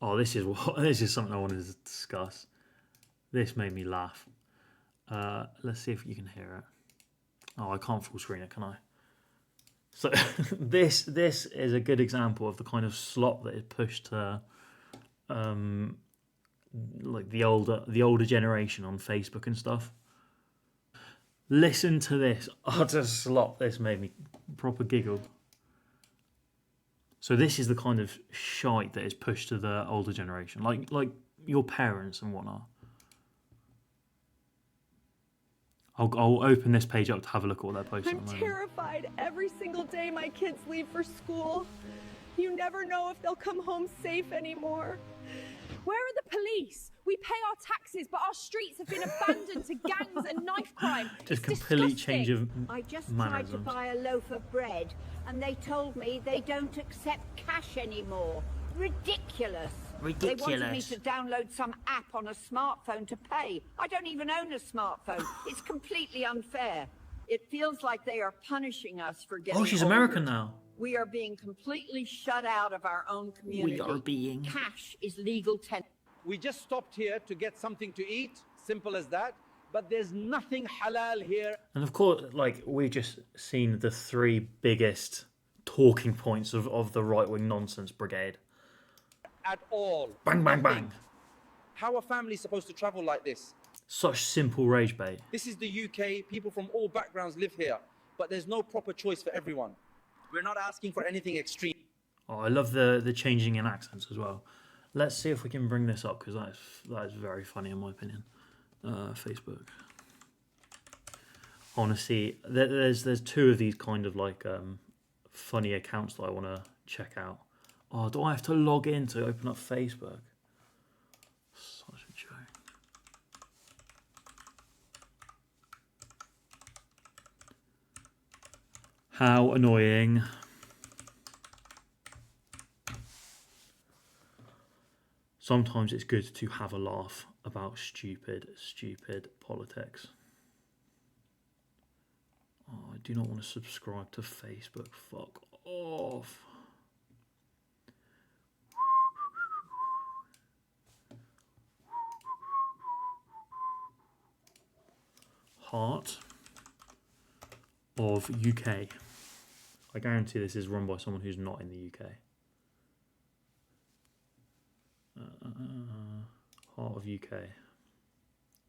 Oh, this is something I wanted to discuss. This made me laugh. Let's see if you can hear it. Oh, I can't full screen it, can I? So this is a good example of the kind of slop that is pushed to like the older generation on Facebook and stuff. Listen to this utter slop. This made me proper giggle. So this is the kind of shite that is pushed to the older generation, like your parents and whatnot. I'll open this page up to have a look at what they're posting. I'm terrified every single day my kids leave for school. You never know if they'll come home safe anymore. Where are the police? We pay our taxes, but our streets have been abandoned to gangs and knife crime. Just complete change of I just mannerisms. tried to buy a loaf of bread, and they told me they don't accept cash anymore. Ridiculous. They wanted me to download some app on a smartphone to pay. I don't even own a smartphone. It's completely unfair. It feels like they are punishing us for getting Oh, she's older. American now. We are being completely shut out of our own community. We are being. Cash is legal tender. We just stopped here to get something to eat, simple as that. But there's nothing halal here. And of course, like, we've just seen the three biggest talking points of the right-wing nonsense brigade. At all. Bang, bang, bang. How are families supposed to travel like this? Such simple rage bait. This is the UK. People from all backgrounds live here. But there's no proper choice for everyone. We're not asking for anything extreme. Oh, I love the changing in accents as well. Let's see if we can bring this up, because that is very funny in my opinion. Facebook. I want to see. There's two of these kind of like funny accounts that I want to check out. Oh, do I have to log in to open up Facebook? Such a joke. How annoying. Sometimes it's good to have a laugh about stupid politics. Oh, I do not want to subscribe to Facebook. Fuck off. Heart of UK. I guarantee this is run by someone who's not in the UK. Heart of UK.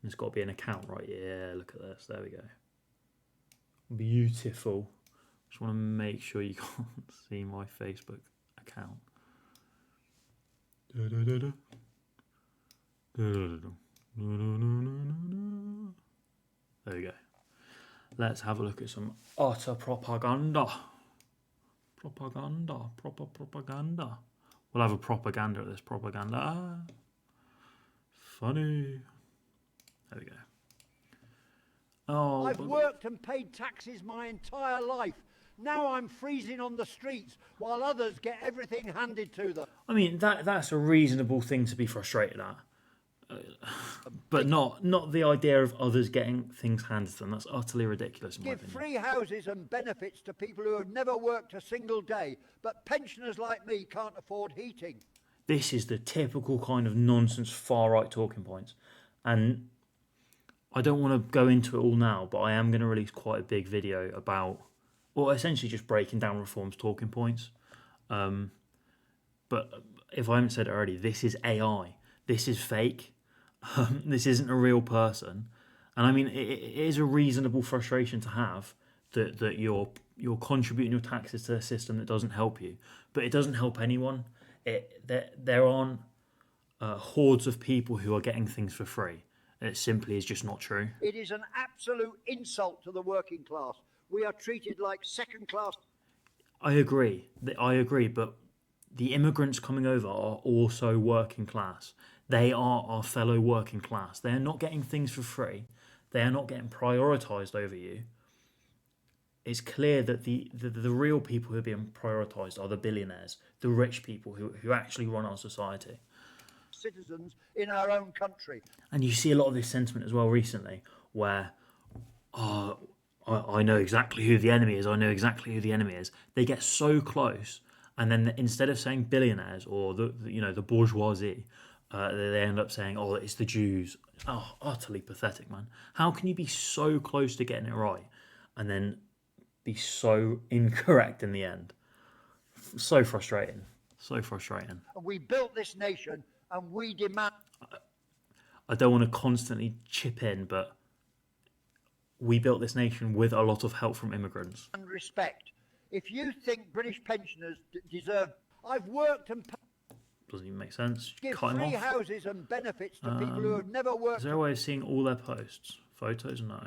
There's got to be an account, right? Yeah, look at this. There we go. Beautiful. Just want to make sure you can't see my Facebook account. There we go. Let's have a look at some utter propaganda. Proper propaganda. We'll have a propaganda at this propaganda. Funny. There we go. Oh, I've worked and paid taxes my entire life. Now I'm freezing on the streets while others get everything handed to them. I mean, that's a reasonable thing to be frustrated at. But not the idea of others getting things handed to them. That's utterly ridiculous in my Give opinion. free houses and benefits to people who have never worked a single day, but pensioners like me can't afford heating. This is the typical kind of nonsense far-right talking points. And I don't want to go into it all now, but I am going to release quite a big video about, well, essentially just breaking down Reform's talking points. But if I haven't said it already, this is AI. This is fake. This isn't a real person. And I mean, it is a reasonable frustration to have that you're contributing your taxes to a system that doesn't help you. But it doesn't help anyone. There aren't hordes of people who are getting things for free. It simply is just not true. It is an absolute insult to the working class. We are treated like second class. I agree, but the immigrants coming over are also working class. They are our fellow working class. They are not getting things for free. They are not getting prioritised over you. It's clear that the real people who are being prioritised are the billionaires, the rich people who actually run our society. Citizens in our own country. And you see a lot of this sentiment as well recently, where I know exactly who the enemy is. I know exactly who the enemy is. They get so close, And then instead of saying billionaires or the bourgeoisie, they end up saying, oh, it's the Jews. Oh, utterly pathetic, man. How can you be so close to getting it right and then be so incorrect in the end? So frustrating. So frustrating. We built this nation and we demand... I don't want to constantly chip in, but we built this nation with a lot of help from immigrants. And respect. If you think British pensioners deserve... I've worked and... Doesn't even make sense. Give Cut him free off. houses and benefits to people who have never worked... Is there a way of seeing all their posts? Photos? No.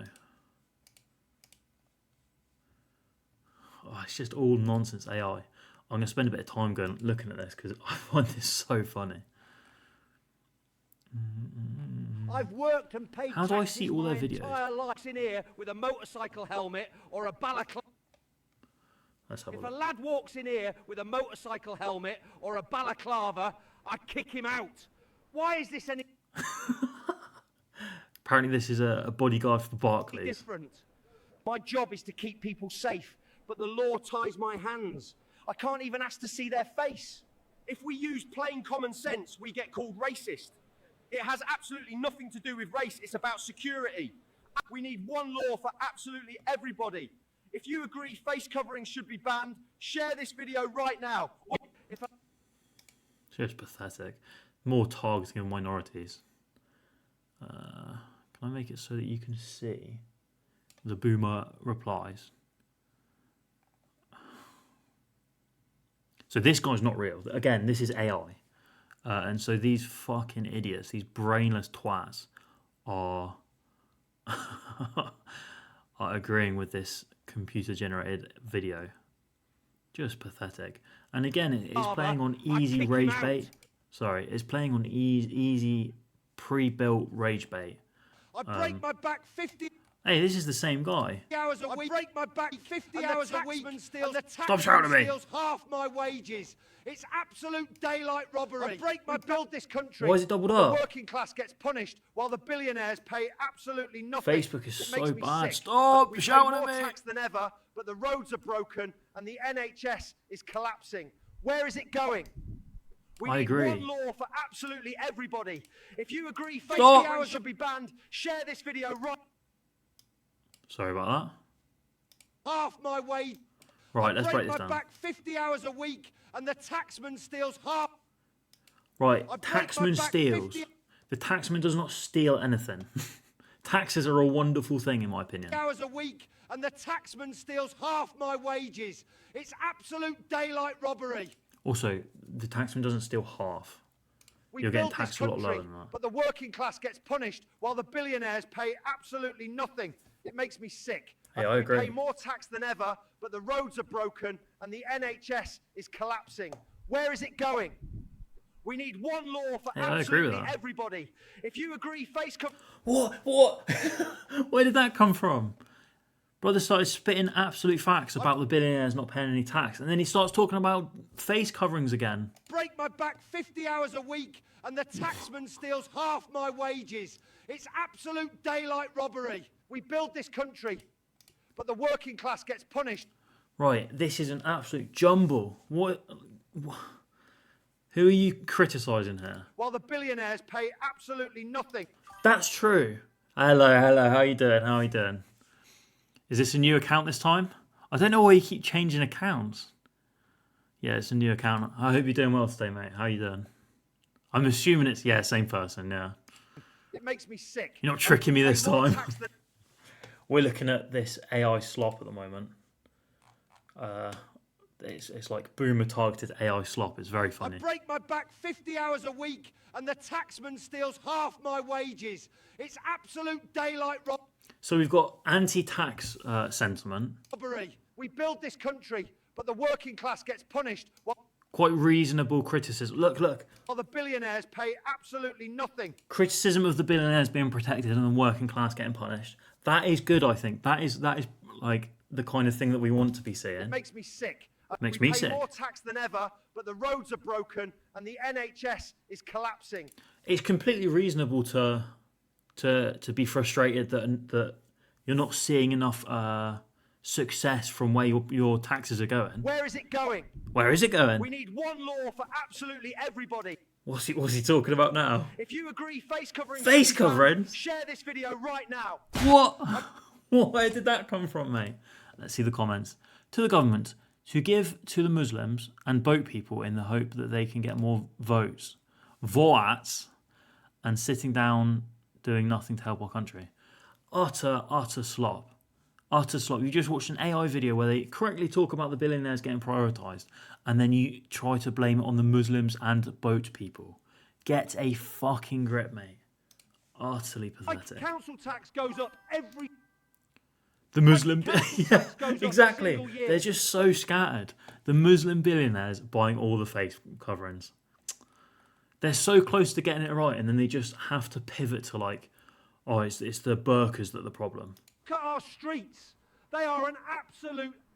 Oh, it's just all nonsense AI. I'm going to spend a bit of time looking at this because I find this so funny. I've worked and paid How do I see all their videos? Entire life in here with a motorcycle helmet or a balaclava. Let's have a If look. a lad walks in here with a motorcycle helmet or a balaclava, I'd kick him out. Why is this any Apparently this is a bodyguard for Barclays. different? My job is to keep people safe, but the law ties my hands. I can't even ask to see their face. If we use plain common sense, we get called racist. It has absolutely nothing to do with race. It's about security. We need one law for absolutely everybody. If you agree face coverings should be banned, share this video right now. Just pathetic. More targeting of minorities. Can I make it so that you can see the boomer replies? So this guy's not real. Again, this is AI. And so these fucking idiots, these brainless twats are are agreeing with this computer-generated video. Just pathetic. And again, it's playing on easy rage bait. Sorry, it's playing on easy pre-built rage bait. I break my back 50 Hey, this is the same guy. hours a week. I break my back 50 hours a week. Stop shouting at me. Steals half my wages. It's absolute daylight robbery. I break my build this country. Why is it doubled The up? working class gets punished while the billionaires pay absolutely nothing. Facebook is It so makes me bad. sick. Stop We pay shouting more at me. tax than ever, but the roads are broken and the NHS is collapsing. Where is it going? We I need agree. one law for absolutely everybody. If you agree 50 Stop. hours should be banned, share this video right. Sorry about Half my wage. that. Right, let's break this my down. back 50 hours a week and the taxman steals half. Right, I break taxman my back steals. 50 The taxman does not steal anything. Taxes are a wonderful thing, in my opinion. hours a week and the taxman steals half my wages. It's absolute daylight robbery. Also, the taxman doesn't steal half. We You're getting built this taxed a lot country, lower than that. but the working class gets punished while the billionaires pay absolutely nothing. It makes me sick. Hey, I agree. We pay more tax than ever, but the roads are broken and the NHS is collapsing. Where is it going? We need one law for Hey, I agree with absolutely that. everybody. If you agree face cover... What? Where did that come from? Brother started spitting absolute facts about the billionaires not paying any tax, and then he starts talking about face coverings again. break my back 50 hours a week and the taxman steals half my wages. It's absolute daylight robbery. We build this country, but the working class gets punished. Right, this is an absolute jumble. What? Who are you criticising here? While the billionaires pay absolutely nothing. That's true. Hello, how you doing? How you doing? Is this a new account this time? I don't know why you keep changing accounts. Yeah, it's a new account. I hope you're doing well today, mate. How you doing? I'm assuming it's, yeah, same person, yeah. It makes me sick. You're not tricking me this Pay more time. tax than- We're looking at this AI slop at the moment. It's like boomer targeted AI slop. It's very I funny. break my back 50 hours a week and the taxman steals half my wages. It's absolute daylight So we've got anti-tax sentiment. robbery. We build this country, but the working class gets punished while Quite reasonable criticism. Look. the billionaires pay absolutely nothing. Criticism of the billionaires being protected and the working class getting punished. That is good, I think. That is like the kind of thing that we want to be seeing. It makes me sick. Makes we me pay sick. more tax than ever, but the roads are broken and the NHS is collapsing. It's completely reasonable to be frustrated that you're not seeing enough success from where your taxes are going. Where is it going? Where is it going? We need one law for absolutely everybody. What's he talking about now? If you agree face covering... Face coverings? Share this video right now. What? Where did that come from, mate? Let's see the comments. To the government, to give to the Muslims and boat people in the hope that they can get more votes. And sitting down doing nothing to help our country. Utter slop. Utter slop. You just watched an AI video where they correctly talk about the billionaires getting prioritised, and then you try to blame it on the Muslims and boat people. Get a fucking grip, mate. Utterly pathetic. Council tax goes up every... The Muslim... yeah, exactly. They're just so scattered. The Muslim billionaires buying all the face coverings. They're so close to getting it right, and then they just have to pivot to like, oh, it's the burqas that are the problem. Look at our streets. They are an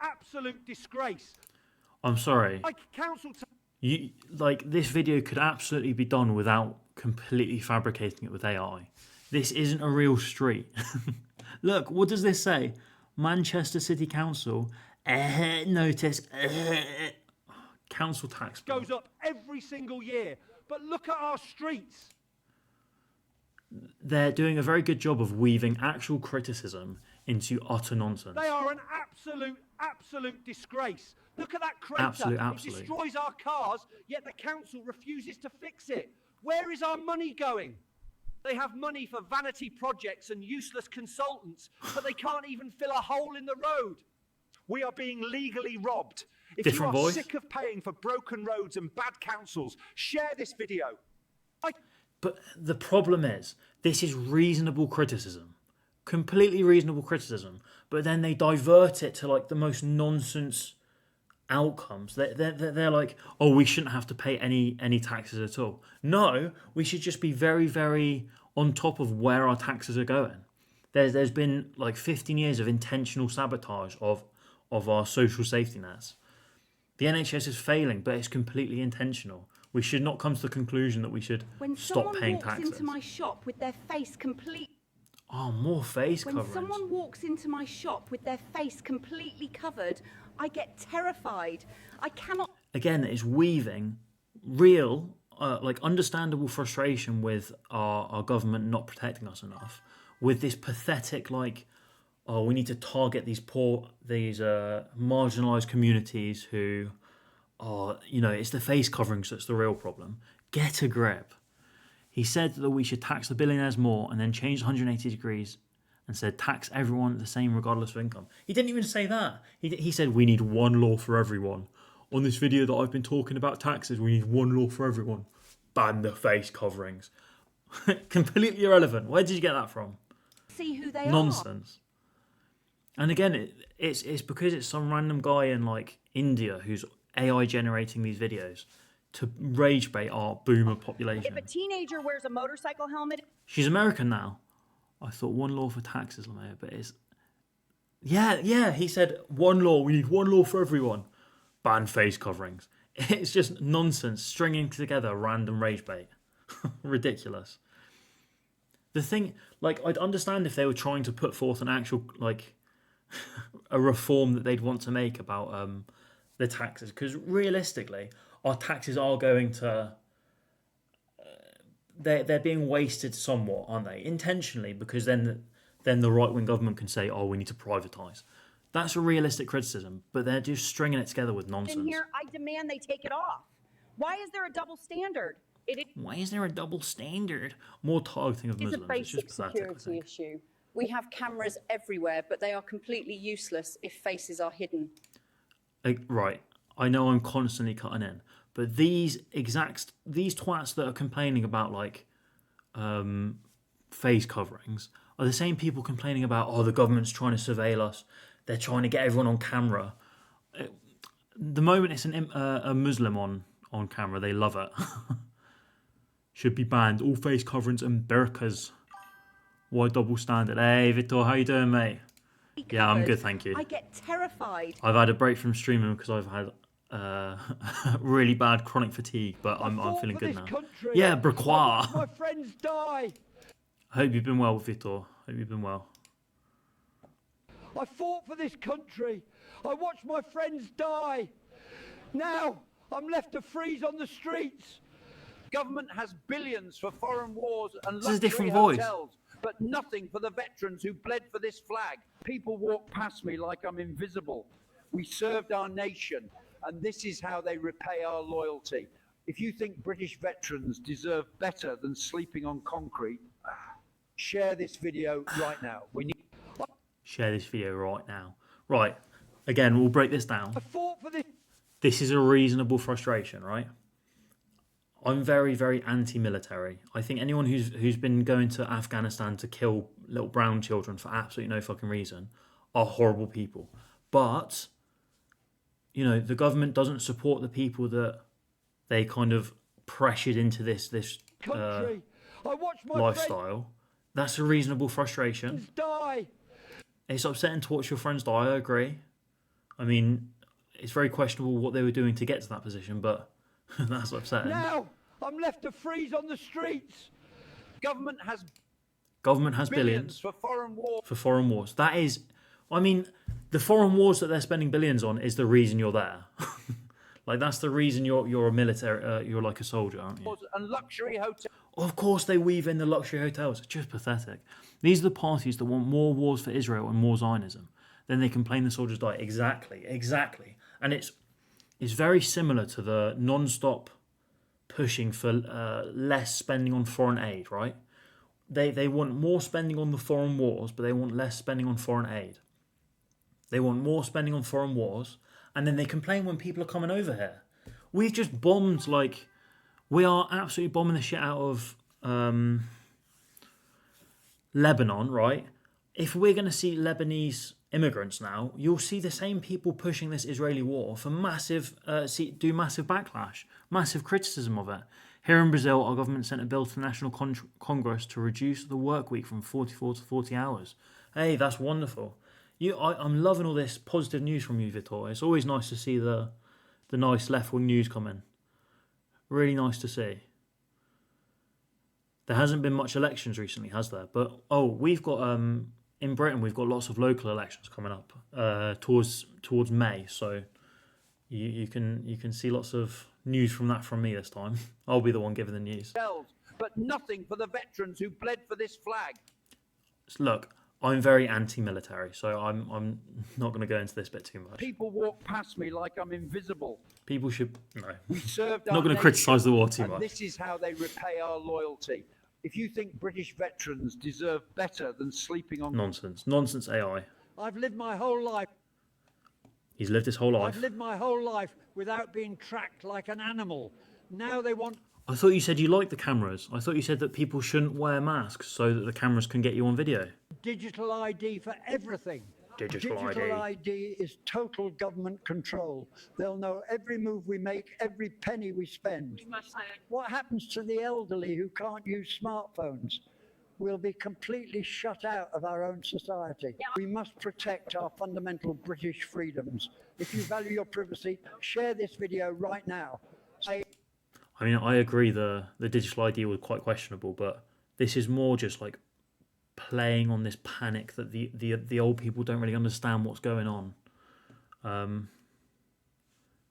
absolute disgrace. I'm sorry. Council tax... This video could absolutely be done without completely fabricating it with AI. This isn't a real street. Look, what does this say? Manchester City Council notice council tax bill. Goes up every single year. But look at our streets. They're doing a very good job of weaving actual criticism into utter nonsense. They are an absolute disgrace. Look at that crater. It destroys our cars, yet the council refuses to fix it. Where is our money going? They have money for vanity projects and useless consultants, but they can't even fill a hole in the road. We are being legally robbed. If Different you are voice. sick of paying for broken roads and bad councils, share this video. But the problem is, this is reasonable criticism. Completely reasonable criticism. But then they divert it to like the most nonsense outcomes. They're like, oh, we shouldn't have to pay any taxes at all. No, we should just be very, very on top of where our taxes are going. There's been like 15 years of intentional sabotage of our social safety nets. The NHS is failing, but it's completely intentional. We should not come to the conclusion that we should stop paying taxes. When someone walks into my shop with their face Oh, more face coverings. When someone walks into my shop with their face completely covered, I get terrified. I cannot... Again, it's weaving real, understandable frustration with our government not protecting us enough, with this pathetic, we need to target these marginalised communities who are, it's the face coverings that's the real problem. Get a grip. He said that we should tax the billionaires more and then change 180 degrees and said tax everyone the same regardless of income. He didn't even say that. He said we need one law for everyone. On this video that I've been talking about taxes, we need one law for everyone. Ban the face coverings. Completely irrelevant. Where did you get that from? See who they Nonsense. And again, it's because it's some random guy in India who's AI generating these videos to rage bait our boomer population. If a teenager wears a motorcycle helmet... She's American now. I thought one law for taxes, Lamaya, but it's... Yeah, he said one law, we need one law for everyone. Ban face coverings. It's just nonsense, stringing together random rage bait. Ridiculous. The thing, I'd understand if they were trying to put forth an actual, a reform that they'd want to make about the taxes, because realistically, our taxes are going to... They're being wasted somewhat, aren't they? Intentionally, because then the right-wing government can say, oh, we need to privatise. That's a realistic criticism, but they're just stringing it together with nonsense. In here, I demand they take it off. Why is there a double standard? Why is there a double standard? More targeting of Muslims. It's a basic security issue. We have cameras everywhere, but they are completely useless if faces are hidden. Right. I know I'm constantly cutting in, but these twats that are complaining about face coverings are the same people complaining about, oh, the government's trying to surveil us. They're trying to get everyone on camera. The moment it's a Muslim on camera, they love it. Should be banned. All face coverings and burqas. Why double standard? Hey, Vitor, how you doing, mate? Yeah, I'm good, thank you. I get terrified. I've had a break from streaming because I've had really bad chronic fatigue, but I'm feeling good now. Yeah, Braquois. My friends die. I hope you've been well, Vitor. Hope you've been well. I fought for this country. I watched my friends die. Now I'm left to freeze on the streets. Government has billions for foreign wars and This is a luxury different voice. hotels, but nothing for the veterans who bled for this flag. People walk past me like I'm invisible. We served our nation, and this is how they repay our loyalty. If you think British veterans deserve better than sleeping on concrete, share this video right now. We need. Share this video right now. Right. Again, we'll break this down. I fought for this. This is a reasonable frustration, right? I'm very, very anti-military. I think anyone who's been going to Afghanistan to kill little brown children for absolutely no fucking reason are horrible people. But, you know, the government doesn't support the people that they kind of pressured into this Country. I watched my lifestyle. That's a reasonable frustration. friends die. It's upsetting to watch your friends die, I agree. I mean, it's very questionable what they were doing to get to that position, but that's upsetting. Now I'm left to freeze on the streets. Government has billions for foreign war. for foreign wars. That is, I mean, the foreign wars that they're spending billions on is the reason you're there. Like, that's the reason you're a military, you're like a soldier, aren't you? And luxury hotels. Of course they weave in the luxury hotels. It's just pathetic. These are the parties that want more wars for Israel and more Zionism. Then they complain the soldiers die. Exactly. And it's very similar to the non-stop pushing for less spending on foreign aid, right? They want more spending on the foreign wars, but they want less spending on foreign aid. They want more spending on foreign wars, and then they complain when people are coming over here. We've just bombed, like, we are absolutely bombing the shit out of Lebanon, right? If we're going to see Lebanese immigrants now, you'll see the same people pushing this Israeli war for massive backlash, massive criticism of it. Here in Brazil, our government sent a bill to the National Congress to reduce the work week from 44 to 40 hours. Hey, that's wonderful. I'm loving all this positive news from you, Vitor. It's always nice to see the nice left-wing news come in. Really nice to see. There hasn't been much elections recently, has there? But, we've got, in Britain, we've got lots of local elections coming up towards May. So you can see lots of news from that from me this time. I'll be the one giving the news. But nothing for the veterans who bled for this flag. Look, I'm very anti-military, so I'm not going to go into this bit too much. People walk past me like I'm invisible. People should... No. We served not going to criticise the war too and much. This is how they repay our loyalty. If you think British veterans deserve better than sleeping on... Nonsense AI. I've lived my whole life. He's lived his whole life. I've lived my whole life without being tracked like an animal. Now they want... I thought you said you liked the cameras. I thought you said that people shouldn't wear masks so that the cameras can get you on video. Digital ID for everything. Digital ID is total government control. They'll know every move we make, every penny we spend. What happens to the elderly who can't use smartphones? We'll be completely shut out of our own society. We must protect our fundamental British freedoms. If you value your privacy, share this video right now. I mean, I agree the digital ID was quite questionable, but this is more just like playing on this panic that the old people don't really understand what's going on.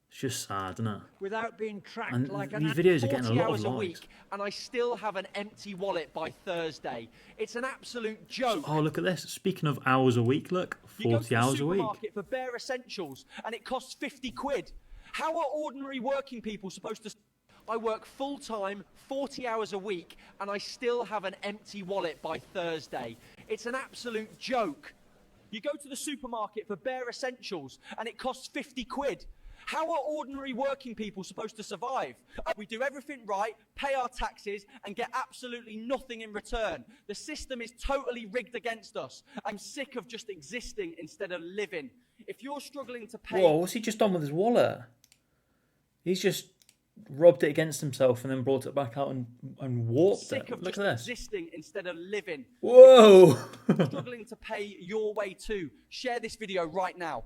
It's just sad, isn't it? Without being tracked and like these videos are getting a lot of a likes. week, and I still have an empty wallet by Thursday. It's an absolute joke. Oh, look at this. Speaking of hours a week, look, 40 hours a week. You go to the supermarket for bare essentials, and it costs 50 quid. How are ordinary working people supposed to... I work full-time, 40 hours a week, and I still have an empty wallet by Thursday. It's an absolute joke. You go to the supermarket for bare essentials, and it costs 50 quid. How are ordinary working people supposed to survive? We do everything right, pay our taxes, and get absolutely nothing in return. The system is totally rigged against us. I'm sick of just existing instead of living. If you're struggling to pay... Whoa, what's he just done with his wallet? He's just rubbed it against himself and then brought it back out and warped Sick it. of Look just at this. existing instead of living. Whoa! If you're struggling to pay your way too, share this video right now.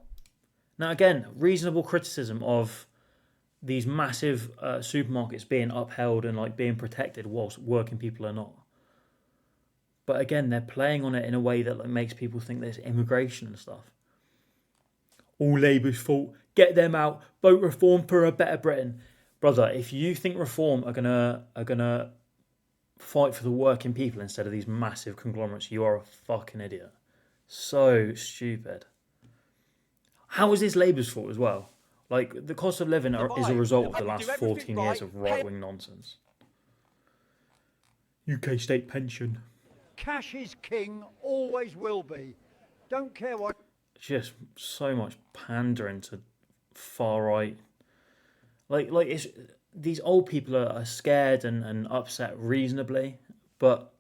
Now, again, reasonable criticism of these massive supermarkets being upheld and like being protected whilst working people are not. But again, they're playing on it in a way that like, makes people think there's immigration and stuff. All Labour's fault. Get them out. Vote reform for a better Britain. Brother, if you think reform are gonna fight for the working people instead of these massive conglomerates, you are a fucking idiot. So stupid. How is this Labour's fault as well? Like, the cost of living is a result of the last 14 years of right-wing nonsense. UK state pension. Cash is king, always will be. Don't care what... Just so much pandering to far-right. Like it's these old people are scared and upset reasonably, but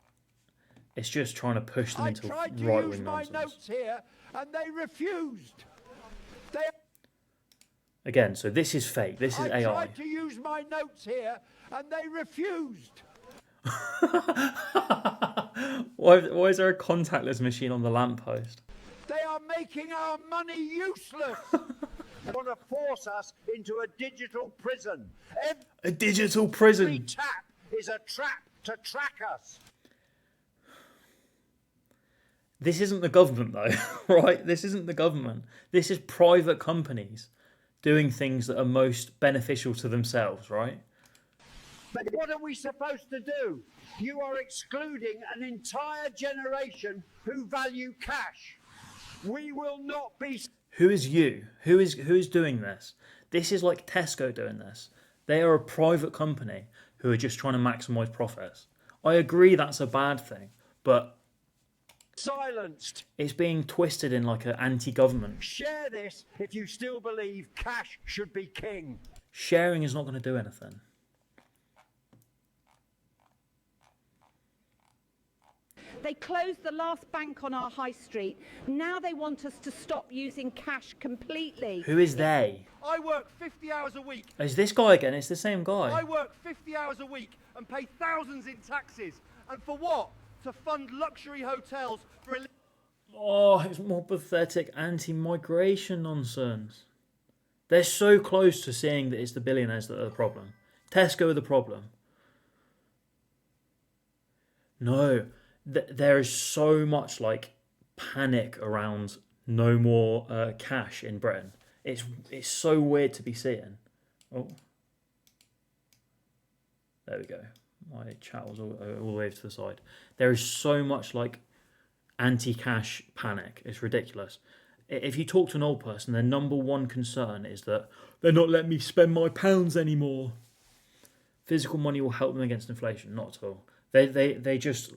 it's just trying to push them into right-wing nonsense. I tried to use my notes here, and they refused. Again, so this is fake. This is AI. I tried to use my notes here, and they refused. Why is there a contactless machine on the lamppost? They are making our money useless. They want to force us into a digital prison. A digital prison. Every tap is a trap to track us. This isn't the government, though, right? This isn't the government. This is private companies doing things that are most beneficial to themselves, right? But what are we supposed to do? You are excluding an entire generation who value cash. We will not be... Who is you? Who is doing this? This is like Tesco doing this. They are a private company who are just trying to maximise profits. I agree that's a bad thing, but... Silenced. It's being twisted in like an anti-government. Share this if you still believe cash should be king. Sharing is not going to do anything. They closed the last bank on our high street. Now they want us to stop using cash completely. Who is they? I work 50 hours a week. Is this guy again? It's the same guy. I work 50 hours a week and pay thousands in taxes. And for what? To fund luxury hotels for... Oh, it's more pathetic anti-migration nonsense. They're so close to seeing that it's the billionaires that are the problem. Tesco are the problem. No, there is so much like panic around no more cash in Britain. It's so weird to be seeing. Oh, there we go. My chat was all the way to the side. There is so much like anti-cash panic. It's ridiculous. If you talk to an old person, their number one concern is that they're not letting me spend my pounds anymore. Physical money will help them against inflation. Not at all. They just,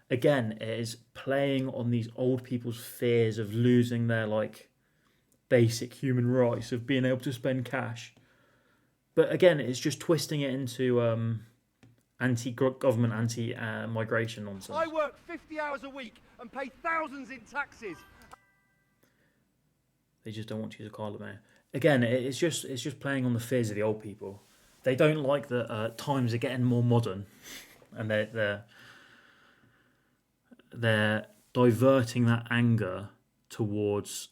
again, it is playing on these old people's fears of losing their like basic human rights of being able to spend cash. But again, it's just twisting it into anti-government, anti-migration nonsense. I work 50 hours a week and pay thousands in taxes. They just don't want to use a car limit. Again, it's just playing on the fears of the old people. They don't like that times are getting more modern, and they're diverting that anger towards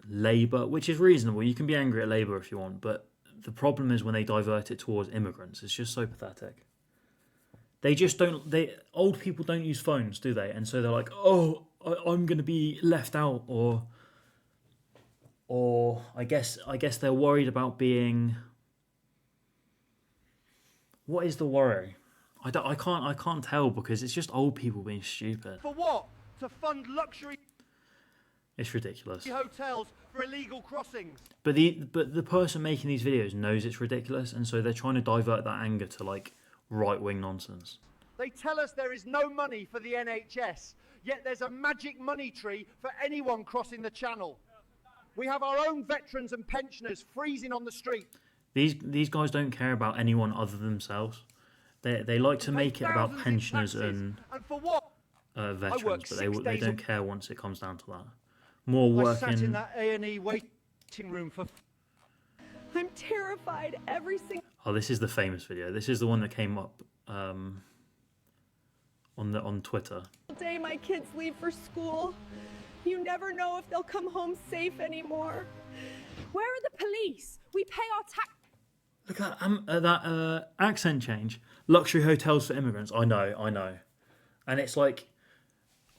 Labour, which is reasonable. You can be angry at Labour if you want, but the problem is when they divert it towards immigrants. It's just so pathetic. They just don't. Old people don't use phones, do they? And so they're like, oh, I'm going to be left out, or I guess they're worried about being. What is the worry? I can't tell because it's just old people being stupid. For what? To fund luxury. It's ridiculous. Hotels for illegal crossings. But the person making these videos knows it's ridiculous, and so they're trying to divert that anger to like right-wing nonsense. They tell us there is no money for the NHS, yet there's a magic money tree for anyone crossing the channel. We have our own veterans and pensioners freezing on the street. These guys don't care about anyone other than themselves. They like to make it about pensioners and for what? Veterans, but they don't care once it comes down to that. More working. I sat in that A&E waiting room for... I'm terrified every single... Oh, this is the famous video. This is the one that came up on Twitter. day my kids leave for school. You never know if they'll come home safe anymore. Where are the police? We pay our tax... Look at that accent change. Luxury hotels for immigrants. I know. And it's like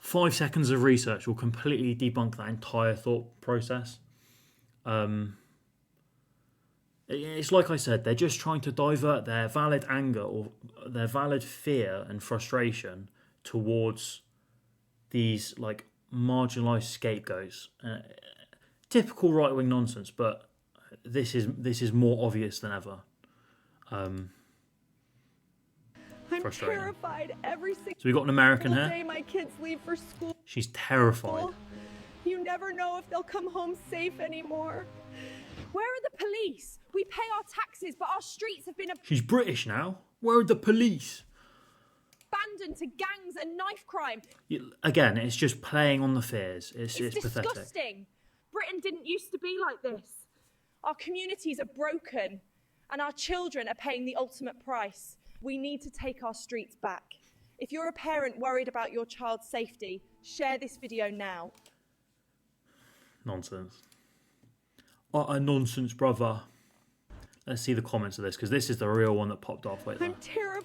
5 seconds of research will completely debunk that entire thought process. It's like I said, they're just trying to divert their valid anger or their valid fear and frustration towards these like marginalised scapegoats. Typical right-wing nonsense, but this is more obvious than ever. I'm Frustrating. terrified every single So we got an American day here. my kids leave for school. She's terrified. You never know if they'll come home safe anymore. Where are the police? We pay our taxes, but our streets have been She's British now. Where are the police? abandoned to gangs and knife crime. Again, it's just playing on the fears. It's Disgusting. pathetic. Britain didn't used to be like this. Our communities are broken, and our children are paying the ultimate price. We need to take our streets back. If you're a parent worried about your child's safety, share this video now. Nonsense. A nonsense, brother. Let's see the comments of this, because this is the real one that popped off. Wait, I'm terrified.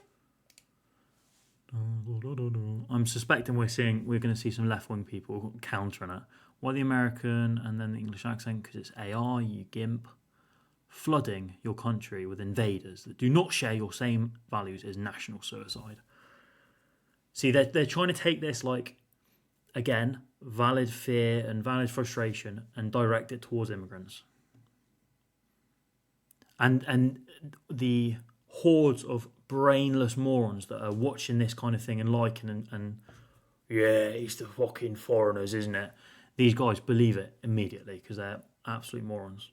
I'm suspecting we're going to see some left-wing people countering it. Why the American and then the English accent? Because it's AI, you gimp. Flooding your country with invaders that do not share your same values is national suicide. See, they're trying to take this, like, again, valid fear and valid frustration and direct it towards immigrants. And the hordes of brainless morons that are watching this kind of thing and liking and yeah, it's the fucking foreigners, isn't it? These guys believe it immediately because they're absolute morons.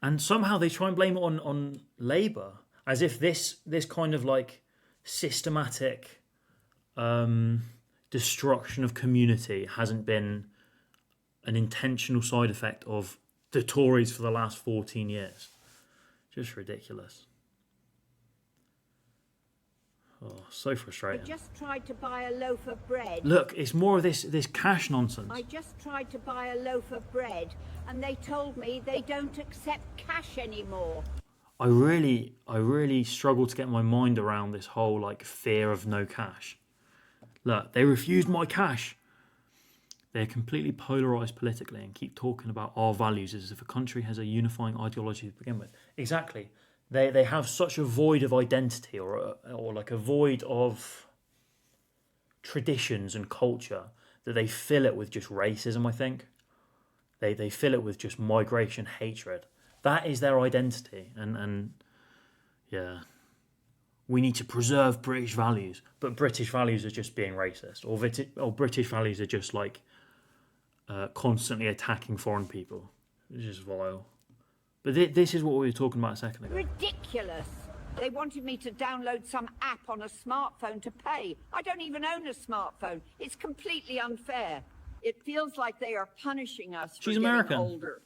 And somehow they try and blame it on Labour, as if this kind of like systematic destruction of community hasn't been an intentional side effect of the Tories for the last 14 years. Just ridiculous. Oh, so frustrating. I just tried to buy a loaf of bread. Look, it's more of this cash nonsense. I just tried to buy a loaf of bread and they told me they don't accept cash anymore. I really struggle to get my mind around this whole like fear of no cash. Look, they refused my cash. They're completely polarised politically and keep talking about our values as if a country has a unifying ideology to begin with. Exactly. They have such a void of identity or like a void of traditions and culture that they fill it with just racism, I think. They fill it with just migration hatred. That is their identity. And yeah, we need to preserve British values. But British values are just being racist. Or British values are just like constantly attacking foreign people. It's just vile. But this is what we were talking about a second ago. Ridiculous. They wanted me to download some app on a smartphone to pay. I don't even own a smartphone. It's completely unfair. It feels like they are punishing us for getting American. older.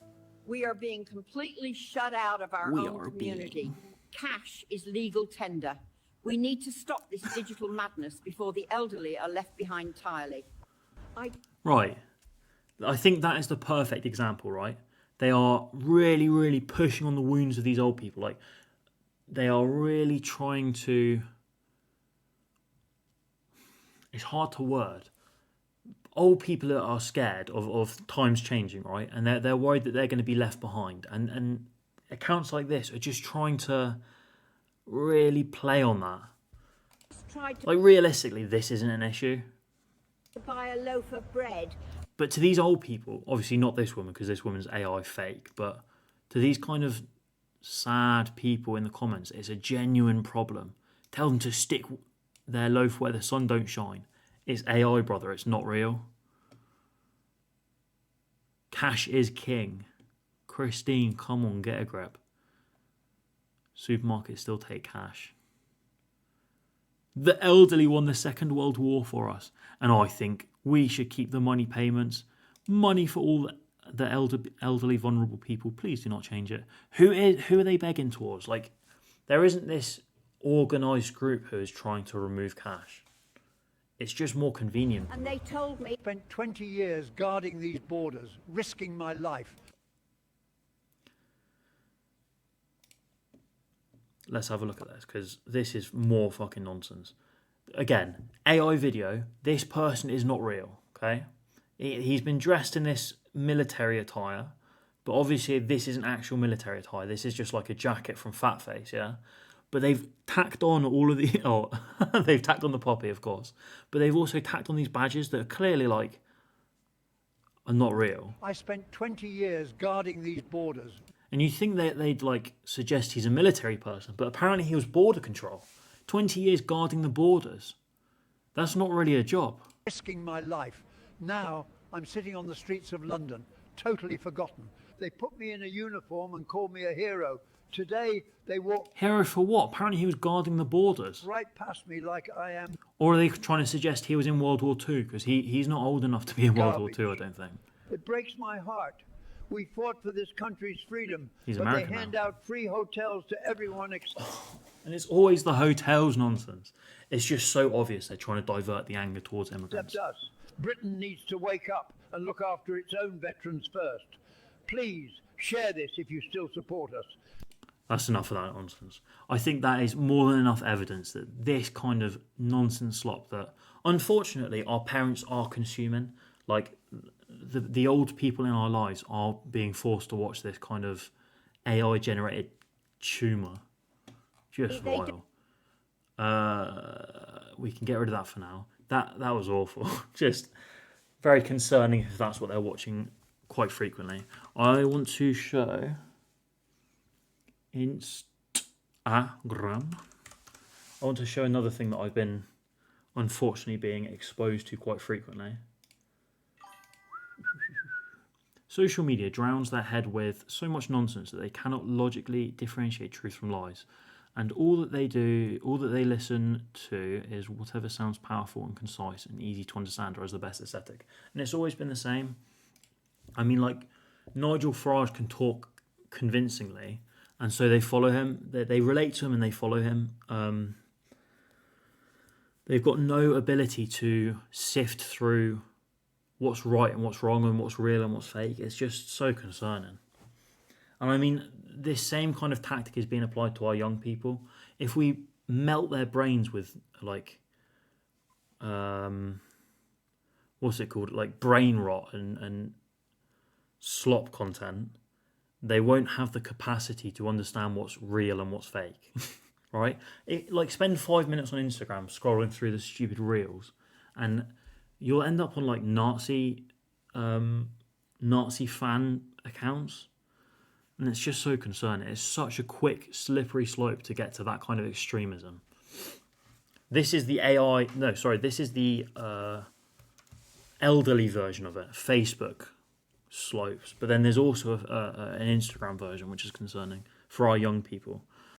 We are being completely shut out of our own community. Cash is legal tender. We need to stop this digital madness before the elderly are left behind entirely. Right. I think that is the perfect example, right? They are really, really pushing on the wounds of these old people. Like, they are really trying to... It's hard to word. Old people are scared of times changing, right? And they're worried that they're going to be left behind. And accounts like this are just trying to really play on that. Like, realistically, this isn't an issue. To buy a loaf of bread. But to these old people, obviously not this woman, because this woman's AI fake, but to these kind of sad people in the comments, it's a genuine problem. Tell them to stick their loaf where the sun don't shine. It's AI, brother, it's not real. Cash is king. Christine, come on, get a grip. Supermarkets still take cash. The elderly won the Second World War for us, and I think we should keep the money payments. Money for all the elderly, vulnerable people. Please do not change it. Who are they begging towards? Like, there isn't this organised group who is trying to remove cash. It's just more convenient. And they told me... Spent 20 years guarding these borders, risking my life. Let's have a look at this, because this is more fucking nonsense. again, AI video, this person is not real, okay? He's been dressed in this military attire, but obviously this isn't actual military attire. This is just like a jacket from Fat Face, yeah? But they've tacked on all of the... Oh, they've tacked on the poppy, of course. But they've also tacked on these badges that are clearly, like, are not real. I spent 20 years guarding these borders. And you think that they'd, like, suggest he's a military person, but apparently he was border control. 20 years guarding the borders. That's not really a job. Risking my life. Now I'm sitting on the streets of London, totally forgotten. They put me in a uniform and called me a hero. Today they walk... Hero for what? Apparently he was guarding the borders. right past me like I am... Or are they trying to suggest he was in World War II? Because he's not old enough to be in World War II, I don't think. It breaks my heart. We fought for this country's freedom, He's but American they hand now. out free hotels to everyone And it's always the hotels nonsense. It's just so obvious they're trying to divert the anger towards immigrants. except us. Britain needs to wake up and look after its own veterans first. Please share this if you still support us. That's enough of that nonsense. I think that is more than enough evidence that this kind of nonsense slop that, unfortunately, our parents are consuming, like the old people in our lives are being forced to watch this kind of AI-generated tumour. Just vile. We can get rid of that for now. That was awful. Just very concerning if that's what they're watching quite frequently. I want to show Instagram. I want to show another thing that I've been unfortunately being exposed to quite frequently. Social media drowns their head with so much nonsense that they cannot logically differentiate truth from lies. And all that they do, all that they listen to is whatever sounds powerful and concise and easy to understand or has the best aesthetic. And it's always been the same. I mean, like, Nigel Farage can talk convincingly, and so they follow him. They relate to him and they follow him. They've got no ability to sift through what's right and what's wrong and what's real and what's fake. It's just so concerning. And I mean, this same kind of tactic is being applied to our young people. If we melt their brains with, like, what's it called? Like brain rot and slop content, they won't have the capacity to understand what's real and what's fake. Right? Like, spend 5 minutes on Instagram scrolling through the stupid reels, and you'll end up on, like, Nazi fan accounts. And it's just so concerning. It's such a quick, slippery slope to get to that kind of extremism. This is the AI... No, sorry. This is the elderly version of it. Facebook slopes. But then there's also an Instagram version, which is concerning for our young people.